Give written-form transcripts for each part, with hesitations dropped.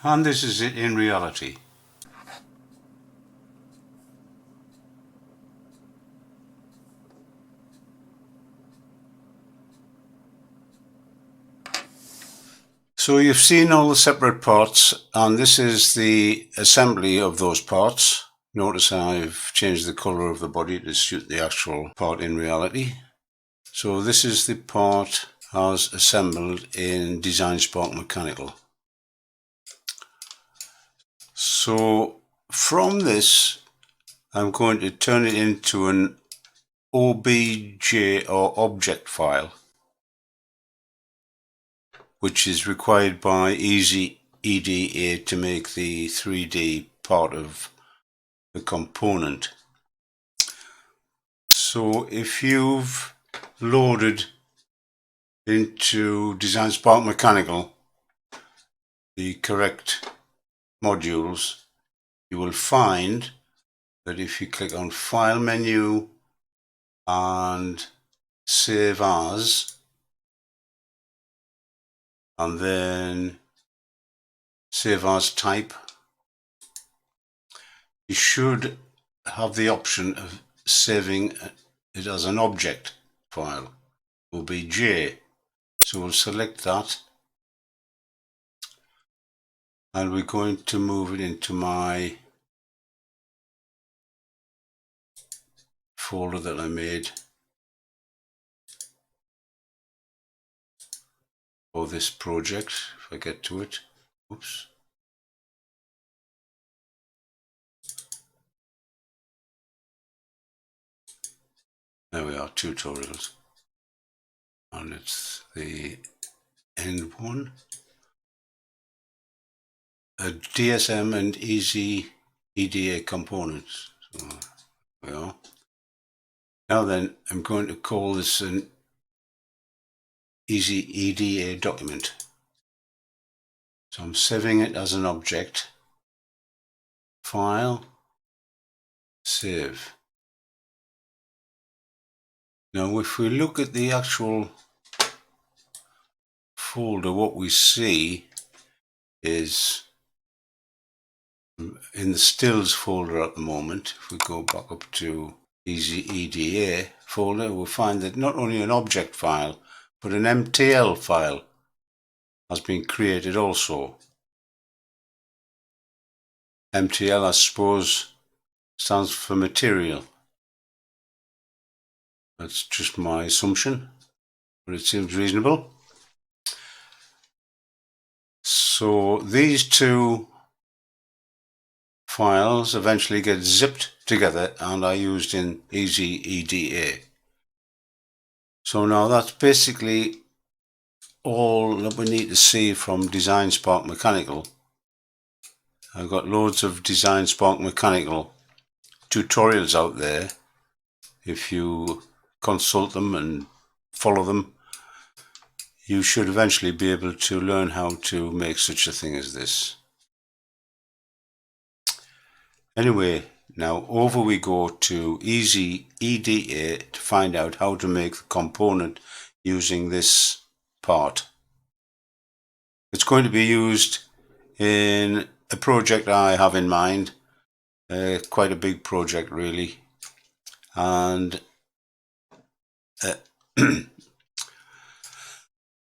And this is it in reality. So you've seen all the separate parts, and this is the assembly of those parts. Notice I've changed the colour of the body to suit the actual part in reality. So this is the part as assembled in DesignSpark Mechanical. So from this, I'm going to turn it into an OBJ or object file, which is required by EasyEDA to make the 3D part of the component. So if you've loaded into DesignSpark Mechanical the correct modules, you will find that if you click on File menu and Save As, and then Save As Type, you should have the option of saving it as an object file, OBJ. So we'll select that, and we're going to move it into my folder that I made for this project. If I get to it, oops. There we are, tutorials, and it's the end one. A DSM and EasyEDA Components. So there we are. Now then, I'm going to call this an EasyEDA document. So I'm saving it as an object. File, save. Now if we look at the actual folder, what we see is in the stills folder at the moment. If we go back up to EasyEDA folder, we'll find that not only an object file, but an MTL file has been created also. MTL, I suppose, stands for material. That's just my assumption, but it seems reasonable. So these two files eventually get zipped together and are used in EasyEDA. So now that's basically all that we need to see from DesignSpark Mechanical. I've got loads of DesignSpark Mechanical tutorials out there. If you consult them and follow them, you should eventually be able to learn how to make such a thing as this. Anyway, now over we go to EasyEDA to find out how to make the component using this part. It's going to be used in a project I have in mind, quite a big project really, and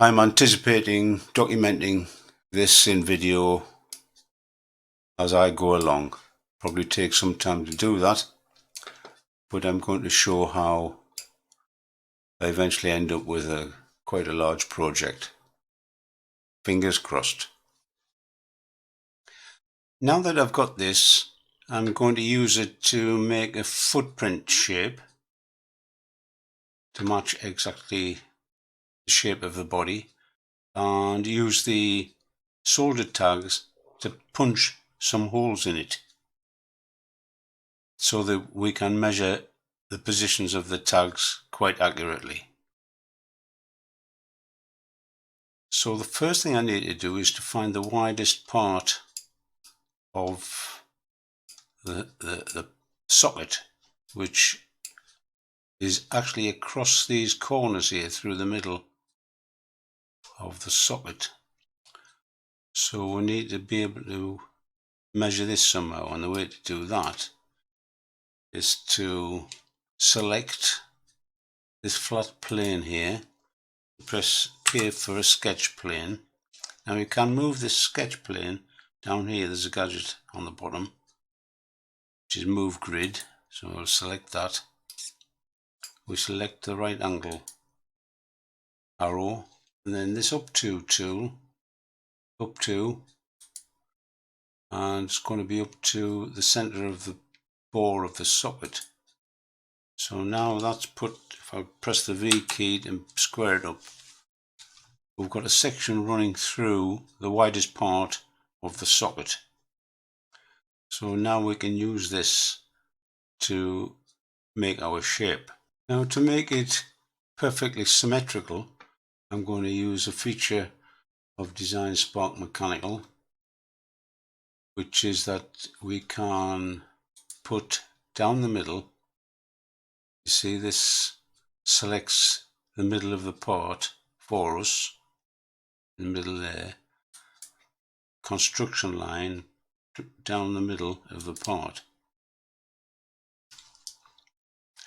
I'm anticipating documenting this in video as I go along. Probably take some time to do that, but I'm going to show how I eventually end up with quite a large project. Fingers crossed. Now that I've got this, I'm going to use it to make a footprint shape to match exactly the shape of the body, and use the solder tags to punch some holes in it so that we can measure the positions of the tags quite accurately. So the first thing I need to do is to find the widest part of the socket, which is actually across these corners here through the middle of the socket. So we need to be able to measure this somehow, and the way to do that is to select this flat plane here, press K for a sketch plane. Now we can move this sketch plane down here. There's a gadget on the bottom which is move grid, so we'll select that. We select the right angle arrow, and then this up to tool, up to, and it's going to be up to the center of the bore of the socket. So now that's put, if I press the V key and square it up, we've got a section running through the widest part of the socket. So now we can use this to make our shape. Now to make it perfectly symmetrical, I'm going to use a feature of DesignSpark Mechanical, which is that we can put down the middle. You see, this selects the middle of the part for us, in the middle there, construction line down the middle of the part.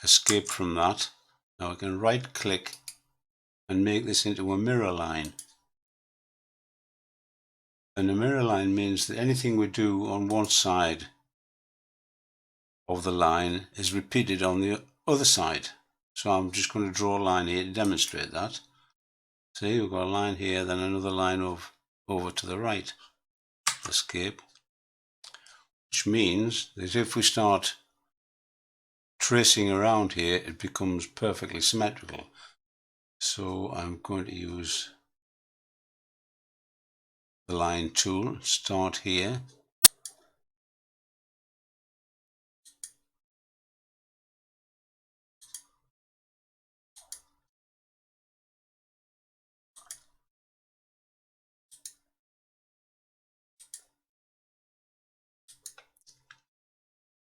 Escape from that. Now I can right click and make this into a mirror line. And a mirror line means that anything we do on one side of the line is repeated on the other side. So I'm just going to draw a line here to demonstrate that. See, we've got a line here, then another line over to the right. Escape. Which means that if we start tracing around here, it becomes perfectly symmetrical. So I'm going to use the line tool, start here,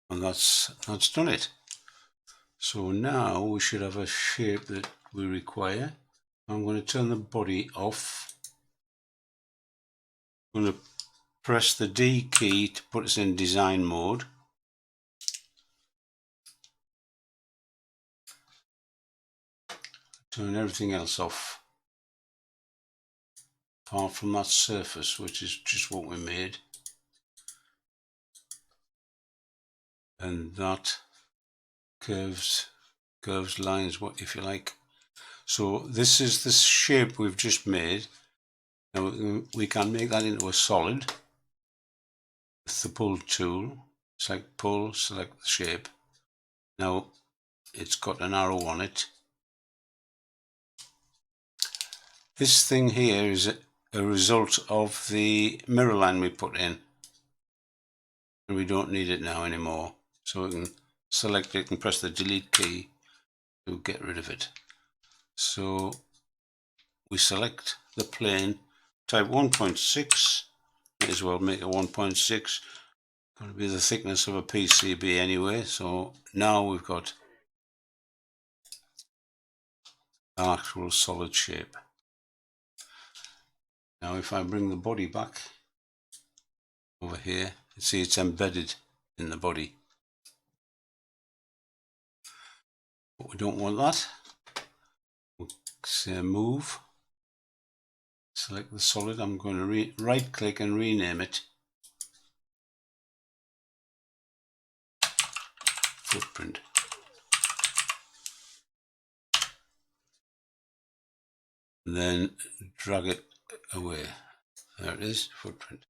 and that's done it. So now we should have a shape that we require. I'm going to turn the body off. I'm going to press the D key to put us in design mode. Turn everything else off, apart from that surface, which is just what we made. And that curves, lines, what if you like. So this is the shape we've just made. Now we can make that into a solid with the pull tool. Select pull, select the shape. Now it's got an arrow on it. This thing here is a result of the mirror line we put in, and we don't need it now anymore. So we can select it and press the delete key to get rid of it. So we select the plane, type 1.6, may as well make a 1.6, going to be the thickness of a PCB anyway. So now we've got an actual solid shape. Now if I bring the body back over here, you see it's embedded in the body. But we don't want that. We'll say move, select the solid. I'm going to right click and rename it footprint. And then drag it away. There it is, footprint.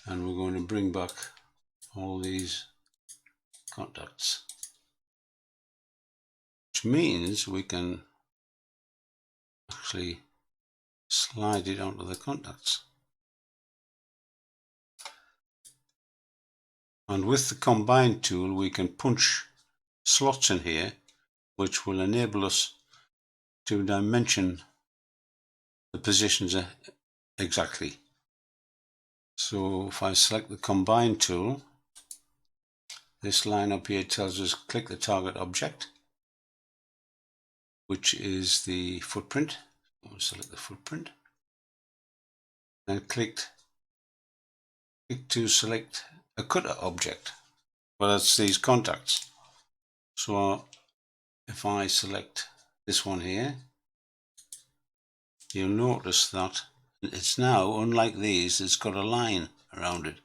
And we're going to bring back all these contacts, which means we can actually slide it onto the contacts. And with the combine tool we can punch slots in here, which will enable us to dimension the positions exactly. So if I select the combine tool, this line up here tells us click the target object, which is the footprint. I'll select the footprint. then click to select a cutter object. Well, that's these contacts. So if I select this one here, you'll notice that it's now, unlike these, it's got a line around it,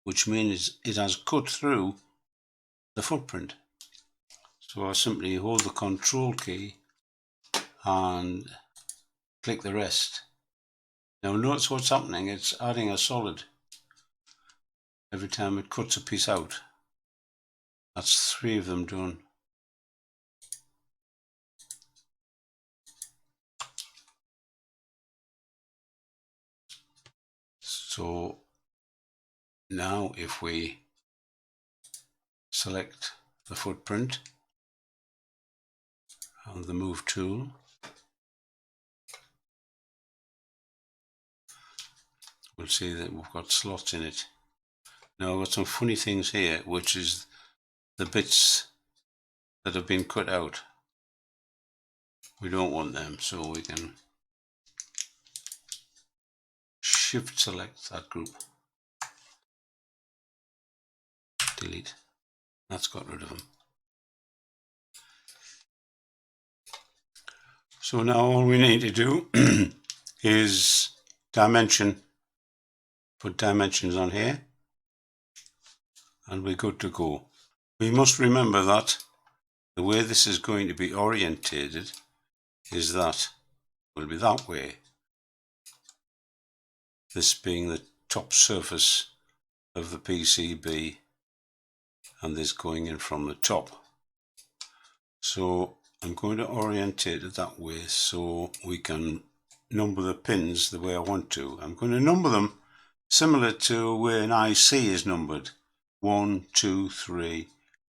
which means it has cut through the footprint. So I simply hold the Control key and click the rest. Now notice what's happening, it's adding a solid every time it cuts a piece out. That's 3 of them done. So now if we select the footprint and the move tool, we'll see that we've got slots in it. Now I've got some funny things here, which is the bits that have been cut out. We don't want them, so we can shift select that group, delete. That's got rid of them. So now all we need to do is dimension, put dimensions on here, and we're good to go. We must remember that the way this is going to be orientated is that will be that way, this being the top surface of the PCB and this going in from the top. So I'm going to orientate it that way so we can number the pins the way I want to. I'm going to number them similar to where an IC is numbered: 1, 2, 3,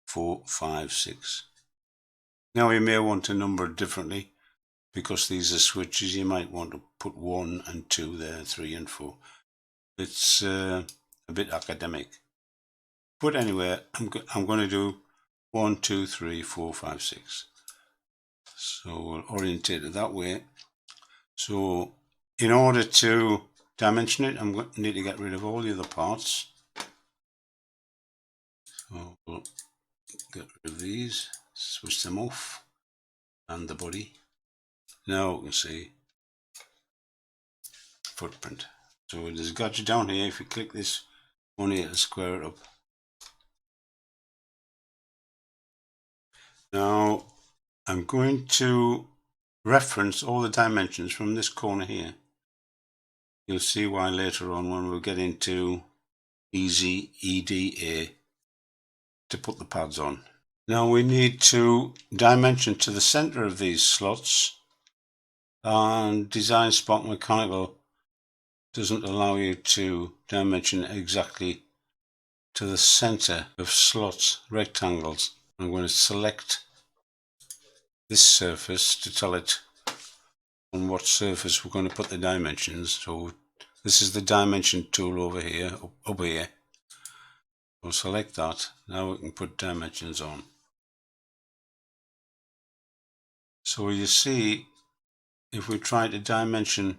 4, 5, 6. Now you may want to number it differently because these are switches. You might want to put 1 and 2 there, 3 and 4. It's a bit academic. But anyway, I'm going to do 1, 2, 3, 4, 5, 6. So we'll orientate it that way. So in order to dimension it, I'm going to need to get rid of all the other parts. So we'll get rid of these, switch them off, and the body. Now we can see footprint. So there's a gadget down here. If you click this one here to square it up. Now I'm going to reference all the dimensions from this corner here. You'll see why later on when we get into EasyEDA to put the pads on. Now we need to dimension to the center of these slots, and DesignSpark Mechanical doesn't allow you to dimension exactly to the center of slots, rectangles. I'm going to select this surface to tell it on what surface we're going to put the dimensions. So this is the dimension tool over here, up here. We'll select that. Now we can put dimensions on. So you see, if we try to dimension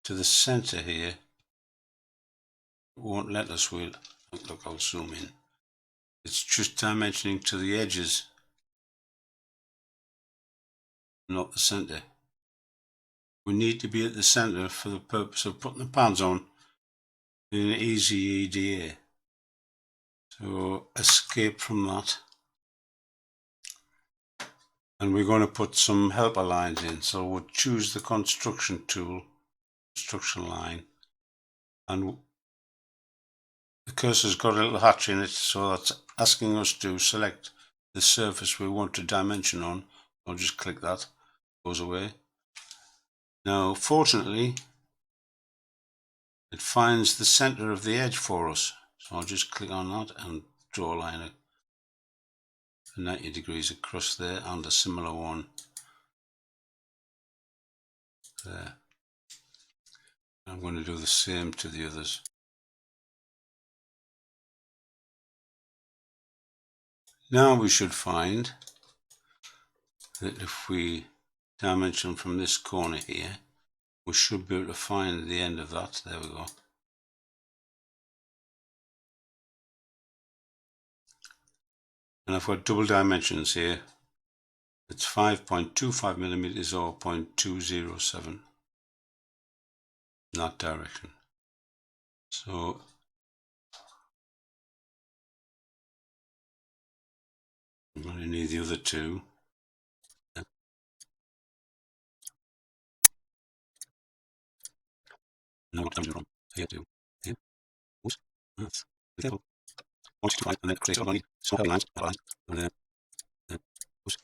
to the center here, it won't let us. Look, I'll zoom in. It's just dimensioning to the edges, not the center. We need to be at the center for the purpose of putting the pads on in EasyEDA. So escape from that. And we're going to put some helper lines in. So we'll choose the construction tool, construction line, and the cursor's got a little hatch in it, so that's asking us to select the surface we want to dimension on. I'll just click that, goes away. Now fortunately it finds the center of the edge for us, so I'll just click on that and draw a line of 90 degrees across there, and a similar one there. I'm going to do the same to the others. Now we should find that if we dimension from this corner here, we should be able to find the end of that. There we go. And I've got double dimensions here. It's 5.25 millimeters or 0.207 in that direction. So I'm going to need the other two. No, what times are wrong. Here, two. Here. Oops. That's be careful. 1, 2, 5, and then create only small lines. And then, oops.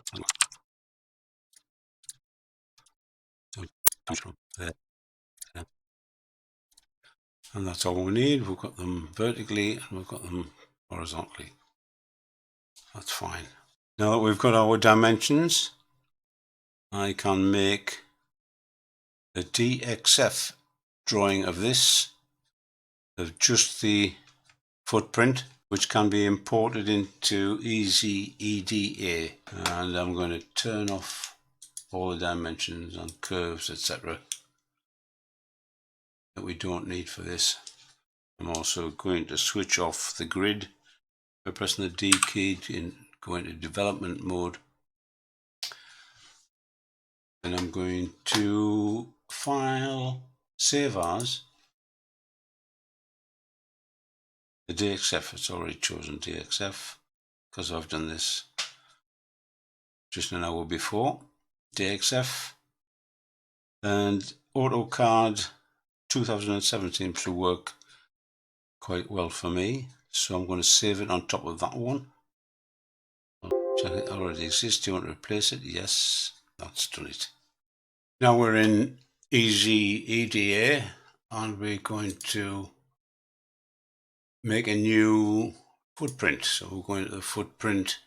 So, comes from there. There. And that's all we need. We've got them vertically and we've got them horizontally. That's fine. Now that we've got our dimensions, I can make a DXF drawing of this, of just the footprint, which can be imported into EasyEDA. And I'm going to turn off all the dimensions and curves, etc. that we don't need for this. I'm also going to switch off the grid by pressing the D key and go into development mode. And I'm going to File, Save As, the DXF. It's already chosen DXF because I've done this just an hour before. DXF and AutoCAD 2017 should work quite well for me, so I'm going to save it on top of that one. Check it already exists. Do you want to replace it? Yes, that's done it. Now we're in EasyEDA and we're going to make a new footprint. So we're going to the footprint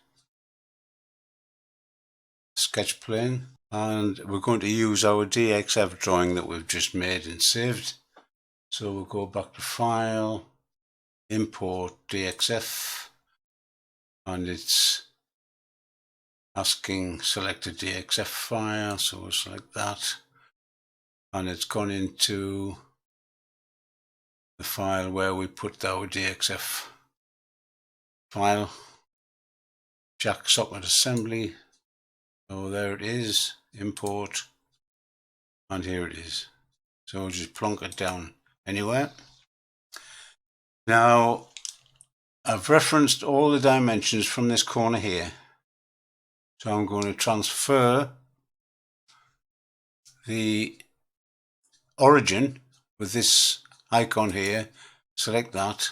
sketch plane and we're going to use our DXF drawing that we've just made and saved. So we'll go back to File, Import DXF, and it's asking select a DXF file, so we'll select that, and it's gone into the file where we put our DXF file, jack socket assembly. So there it is, import, and here it is. So we'll just plonk it down anywhere. Now I've referenced all the dimensions from this corner here, so I'm going to transfer the origin with this icon here, select that,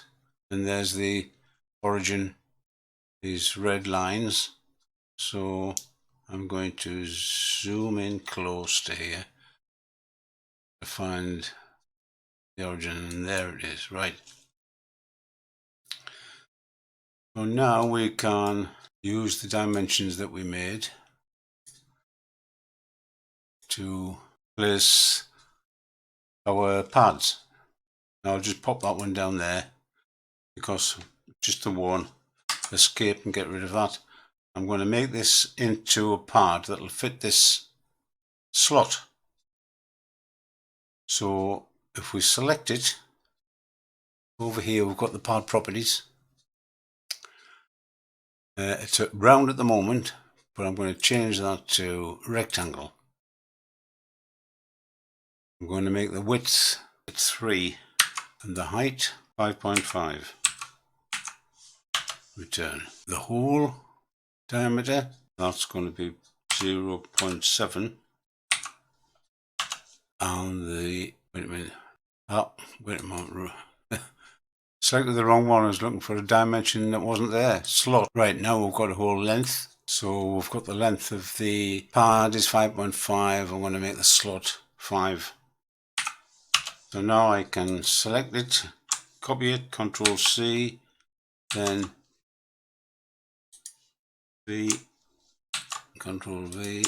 and there's the origin, these red lines. So I'm going to zoom in close to here to find the origin, and there it is, right. So now we can use the dimensions that we made to place our pads. Now I'll just pop that one down there because just the one, escape and get rid of that. I'm going to make this into a pad that'll fit this slot. So if we select it, over here we've got the pad properties. It's round at the moment, but I'm going to change that to rectangle. I'm going to make the width 3 and the height 5.5. Return. The hole diameter, that's going to be 0.7. And the, wait a moment, selected the wrong one. I was looking for a dimension that wasn't there. Slot. Right, now we've got a whole length. So we've got the length of the pad is 5.5. I'm going to make the slot 5. So now I can select it, copy it, Control C, then V, Control V.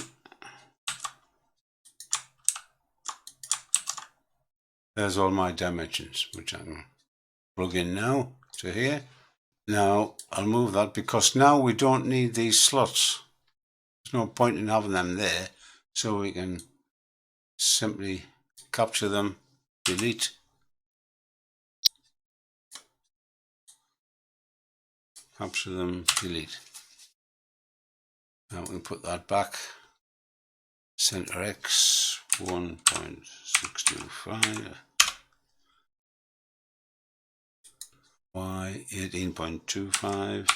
There's all my dimensions, which I can plug in now to here. Now I'll move that because now we don't need these slots. There's no point in having them there, so we can simply capture them, delete, capture them, delete. Now we can put that back. Center X 1.625, Y 18.25,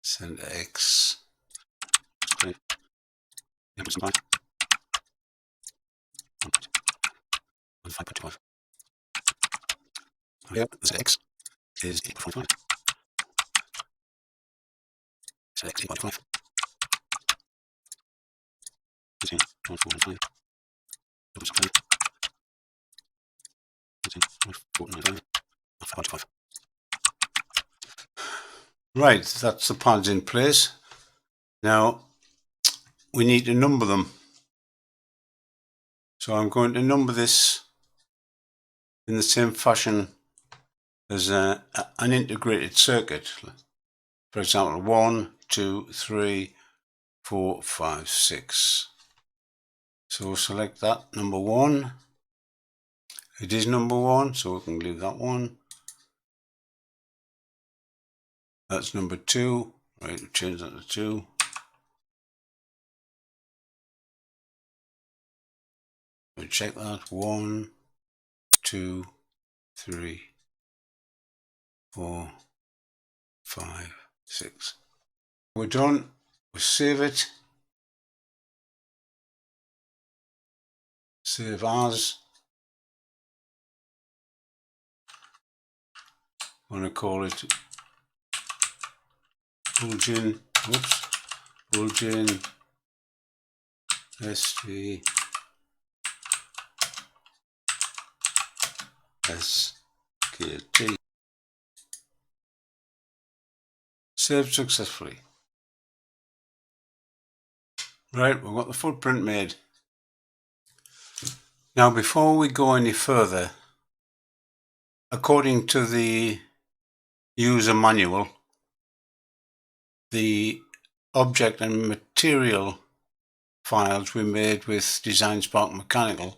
center X 5.25. Here, this X is 8.5. So X 8.5. 1.495. 1.495. 5.5. Right, that's the pads in place. Now we need to number them. So I'm going to number this in the same fashion as an integrated circuit. For example, 1, 2, 3, 4, 5, 6. So we'll select that, number 1. It is number 1, so we can leave that one. That's number 2. Right, we'll change that to 2. We'll check that. 1, 2, 3, 4, 5, 6. We're done. We'll save it. Save as. I'm going to call it Bulgin. Oops. Bulgin ST SKT. Saved successfully. Right, we've got the footprint made. Now before we go any further, according to the user manual, the object and material files we made with DesignSpark Mechanical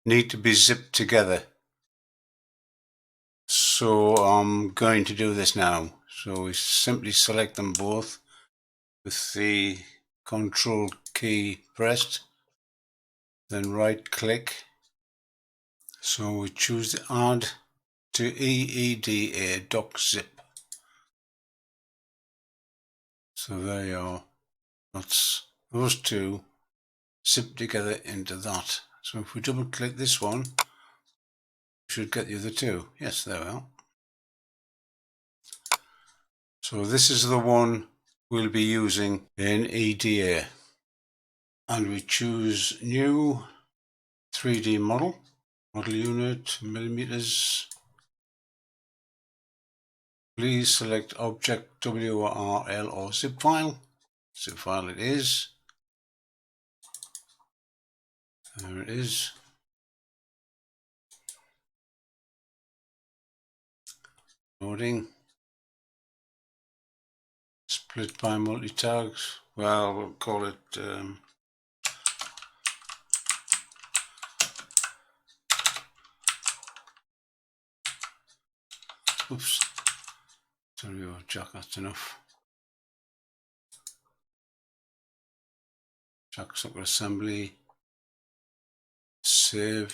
need to be zipped together. So I'm going to do this now. So we simply select them both with the Control key pressed, then right click. So we choose the add to EEDA doc zip. So there you are. That's those two zipped together into that. So if we double click this one, we should get the other two. Yes, there we are. So this is the one we'll be using in EDA. And we choose new 3D model, model unit, millimeters. Please select object WRL or zip file. Zip file it is. There it is. Loading. Split by multi-tags. Well, we'll call it oops. Sorry, Jack, that's enough. Jack sucker assembly. Save.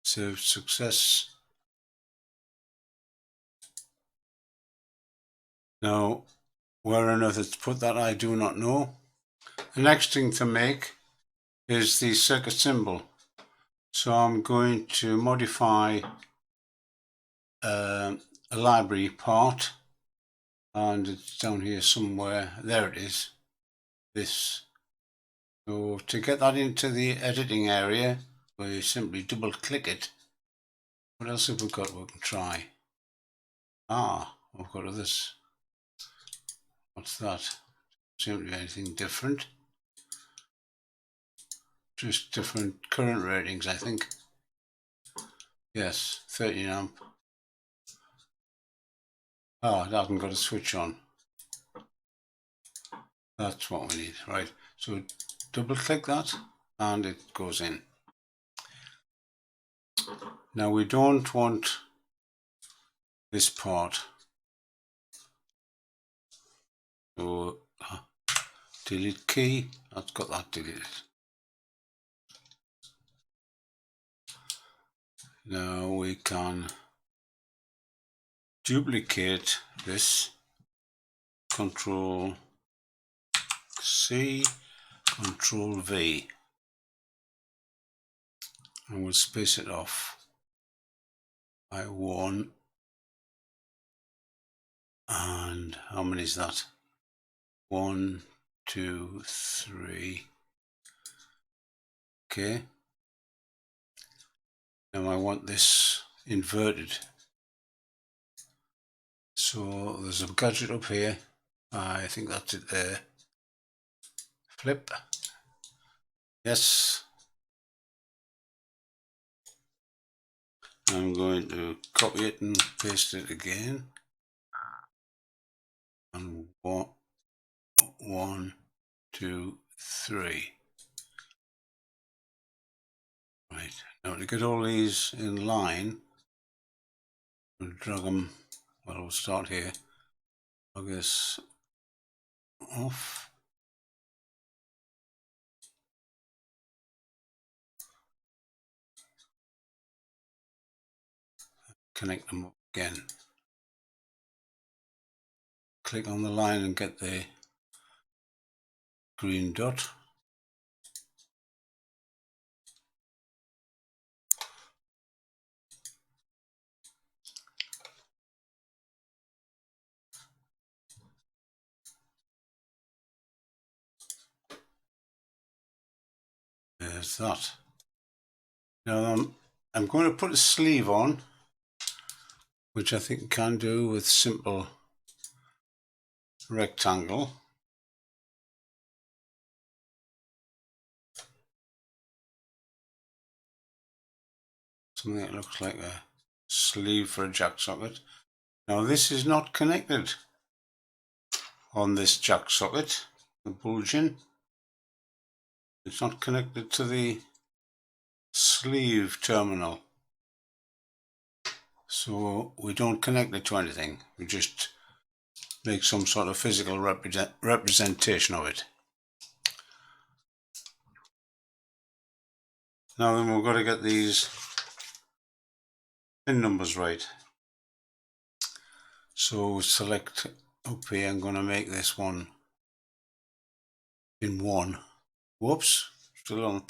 Saved success. Now, where on earth it's put that I do not know. The next thing to make is the circuit symbol. So I'm going to modify a library part, and it's down here somewhere. There it is. This. So to get that into the editing area, we simply double click it. What else have we got we can try? We've got others. What's that? Seem to be anything different. Just different current ratings, I think. Yes, 13 amp. it hasn't got a switch on. That's what we need, right? So double click that and it goes in. Now we don't want this part. So delete key, that's got that deleted. Now we can duplicate this, Control C, Control V, and we'll space it off by 1. And how many is that? 1, 2, 3. Okay. Now I want this inverted. So there's a gadget up here. I think that's it there. Flip. Yes. I'm going to copy it and paste it again. And 1, 2, 3. Right. Now to get all these in line, we'll drag them. Well, we'll start here. Drag this off. Connect them up again. Click on the line and get the green dot. There's that. Now I'm going to put a sleeve on, which I think can do with simple rectangle. Something that looks like a sleeve for a jack socket. Now this is not connected on this jack socket, the bulging. It's not connected to the sleeve terminal. So we don't connect it to anything. We just make some sort of physical representation of it. Now then we've got to get these pin numbers right. So select up here, I'm going to make this one in 1. Whoops, still on.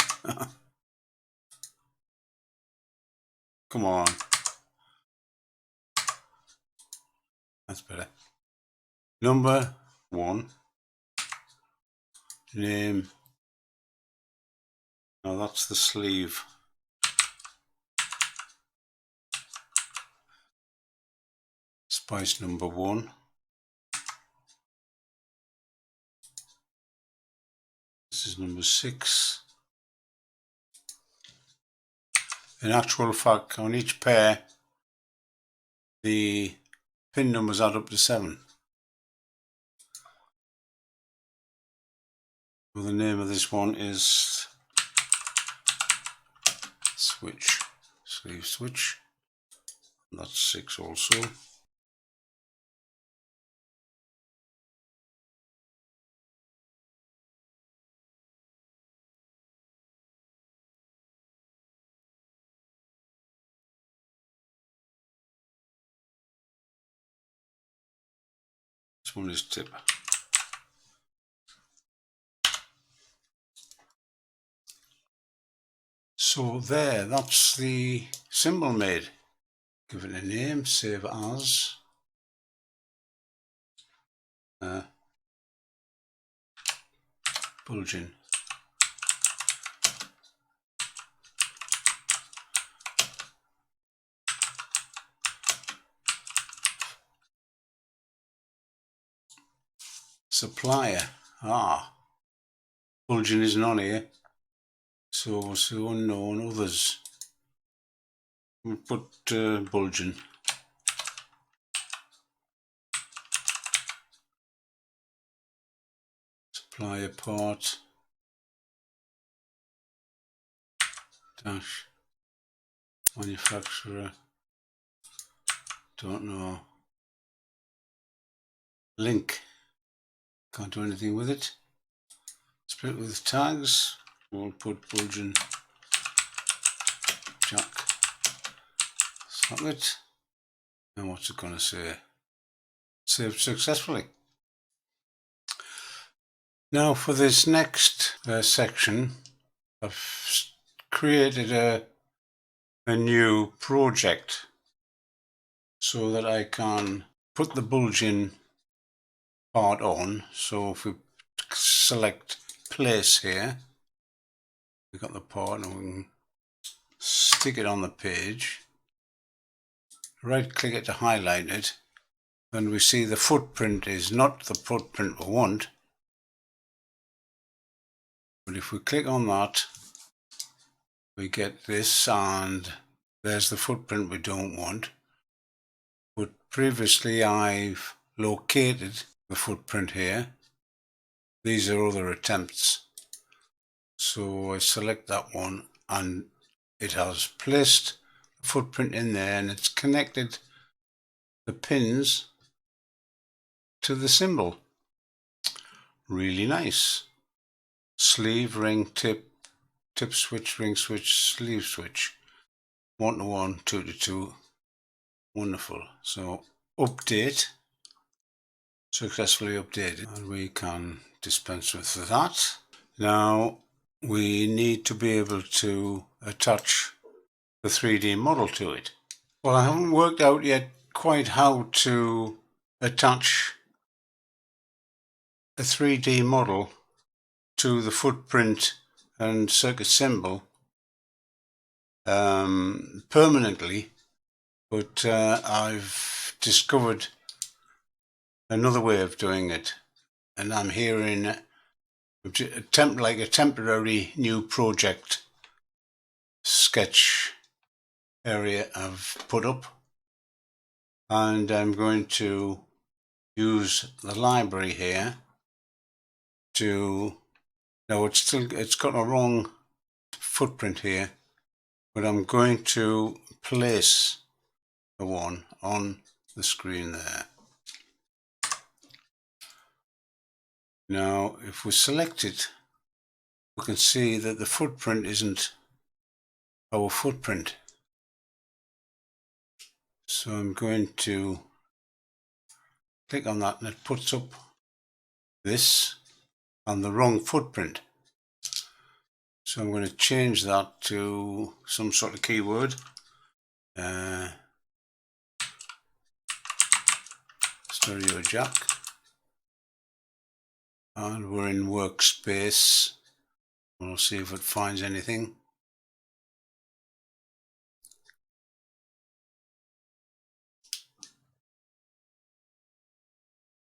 Come on. That's better. Number 1. Name. Now that's the sleeve. Spice number 1. This is number 6. In actual fact, on each pair, the pin numbers add up to 7. Well, the name of this one is switch, sleeve switch. And that's 6 also. This one is tip. So there, that's the symbol made. Give it a name, save as. Bulging. Supplier. Bulging isn't on here. So unknown others. We'll put bulging. Apply a part, dash, manufacturer, don't know, link, can't do anything with it. Split with tags, we'll put bulging jack socket, and what's it going to say? Saved successfully. Now for this next section, I've created a new project so that I can put the bulging part on. So if we select place here, we've got the part and we can stick it on the page, right click it to highlight it, and we see the footprint is not the footprint we want. But if we click on that, we get this, and there's the footprint we don't want. But previously I've located the footprint here. These are other attempts. So I select that one and it has placed the footprint in there, and it's connected the pins to the symbol. Really nice. Sleeve, ring, tip, tip switch, ring switch, sleeve switch. 1 to 1, 2 to 2. Wonderful. So update, successfully updated, and we can dispense with that. Now we need to be able to attach the 3D model to it. Well, I haven't worked out yet quite how to attach a 3D model to the footprint and circuit symbol permanently, but I've discovered another way of doing it, and I'm here in like a temporary new project sketch area I've put up, and I'm going to use the library here to, now it's got a wrong footprint here, but I'm going to place the one on the screen there. Now if we select it, we can see that the footprint isn't our footprint. So I'm going to click on that, and it puts up this on the wrong footprint. So I'm going to change that to some sort of keyword. Stereo jack. And we're in workspace. We'll see if it finds anything.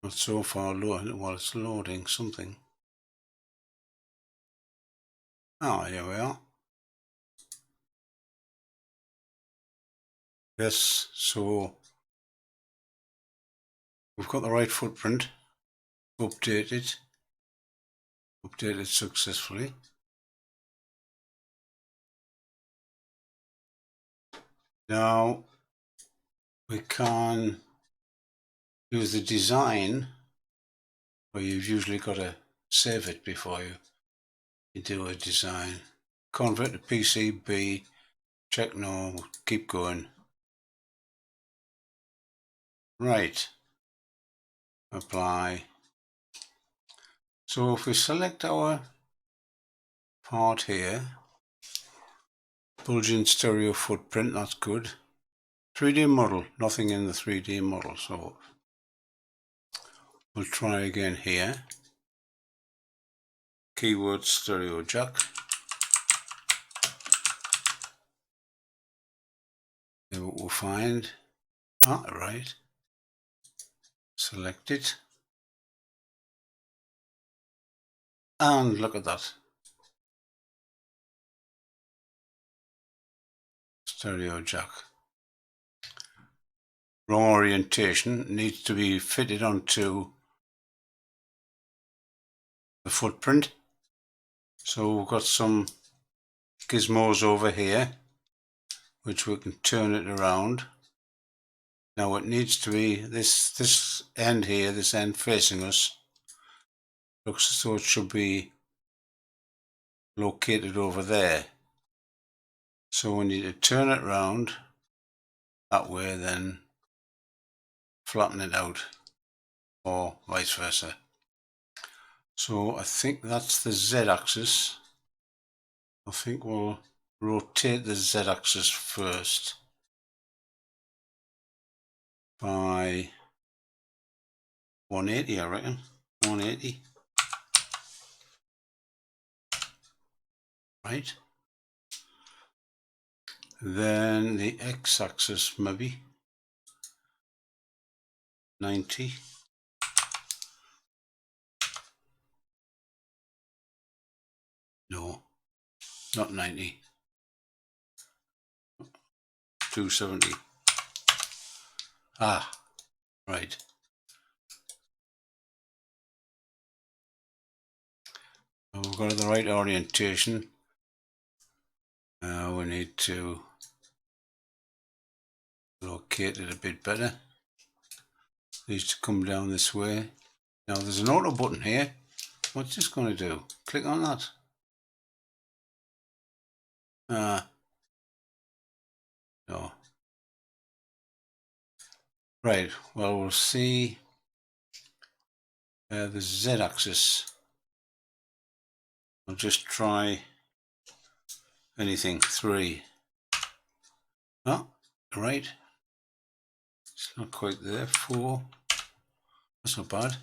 Not so far loading. Well, it's loading something. Ah, here we are. Yes, so we've got the right footprint. Updated successfully. Now we can use the design, where you've usually got to save it before you do a design. Convert to PCB, check no, keep going. Right, apply. So if we select our part here, bulging stereo footprint, that's good. 3D model, nothing in the 3D model, so we'll try again here. Keyword stereo jack. See what we'll find. Ah, right. Select it. And look at that. Stereo jack. Wrong orientation, needs to be fitted onto the footprint. So we've got some gizmos over here which we can turn it around. Now it needs to be this end here, this end facing us, looks as though it should be located over there. So we need to turn it around that way, then flatten it out, or vice versa. So I think that's the Z-axis. I think we'll rotate the Z-axis first by 180, I reckon. 180. Right. Then the X-axis maybe 90. No, not 90. 270. Ah, right. We've got the right orientation. We need to locate it a bit better. It needs to come down this way. Now there's an auto button here. What's this going to do? Click on that. No. Right, well, we'll see the Z-axis. I'll just try anything, 3. Oh, right. It's not quite there, 4. That's not bad.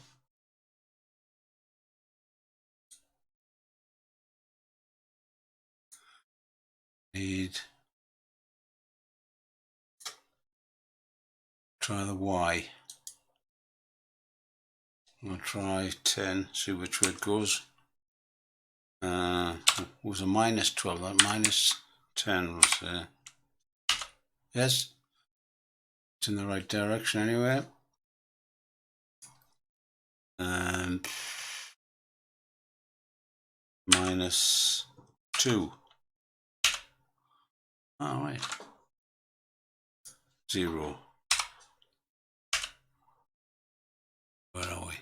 Need try the Y. I'll try 10, see which way it goes. It was a minus 12, that minus 10 was there. Yes, it's in the right direction anyway. And minus 2. All right. 0. Where are we?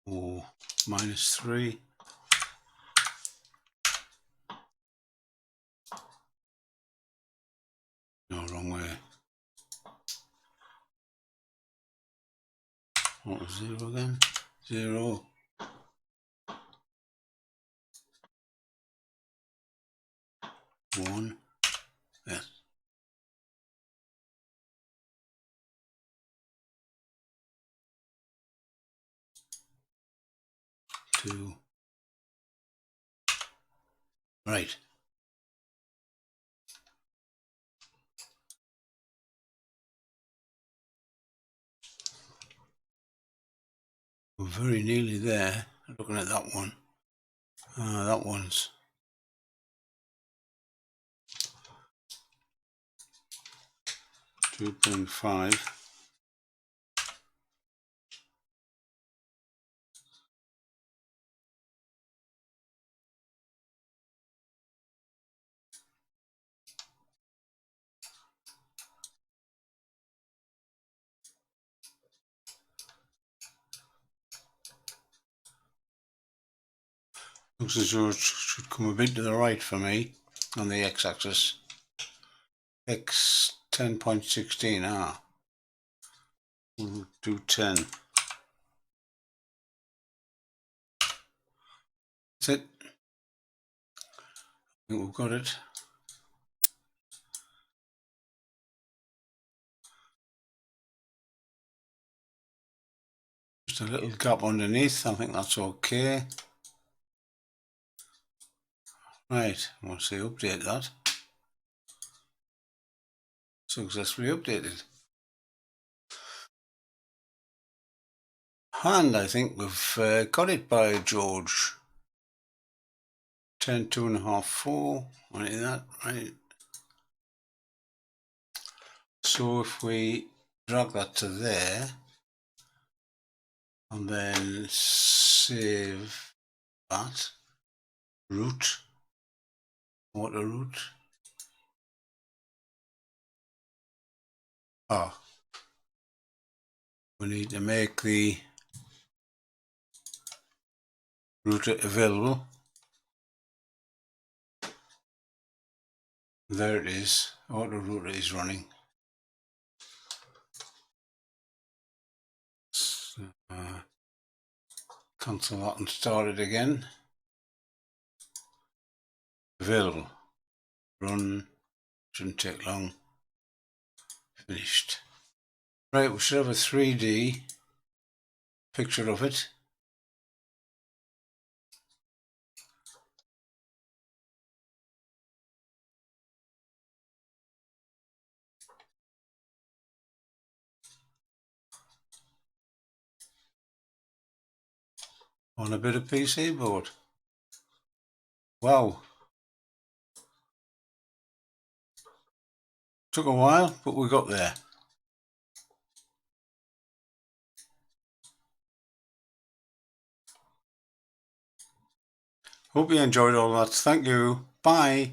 Oh, minus 3. No, wrong way. What was 0 again? 0. 1. Yes. 2. Right. We're very nearly there. Looking at that one. That one's 2.5. Looks as though it should come a bit to the right for me on the X-axis. X 10.16. We'll do 10. That's it. I think we've got it. Just a little gap underneath. I think that's okay. Right, we'll say update that. Successfully updated. And I think we've got it, by George. 10, 2.5, 4, like that, right? So if we drag that to there and then save that, root, auto root. We need to make the router available. There it is, auto router is running. So, cancel that and start it again. Available. Run. Shouldn't take long. Finished. Right, we should have a 3D picture of it. On a bit of PC board. Wow. Took a while, but we got there. Hope you enjoyed all that. Thank you. Bye.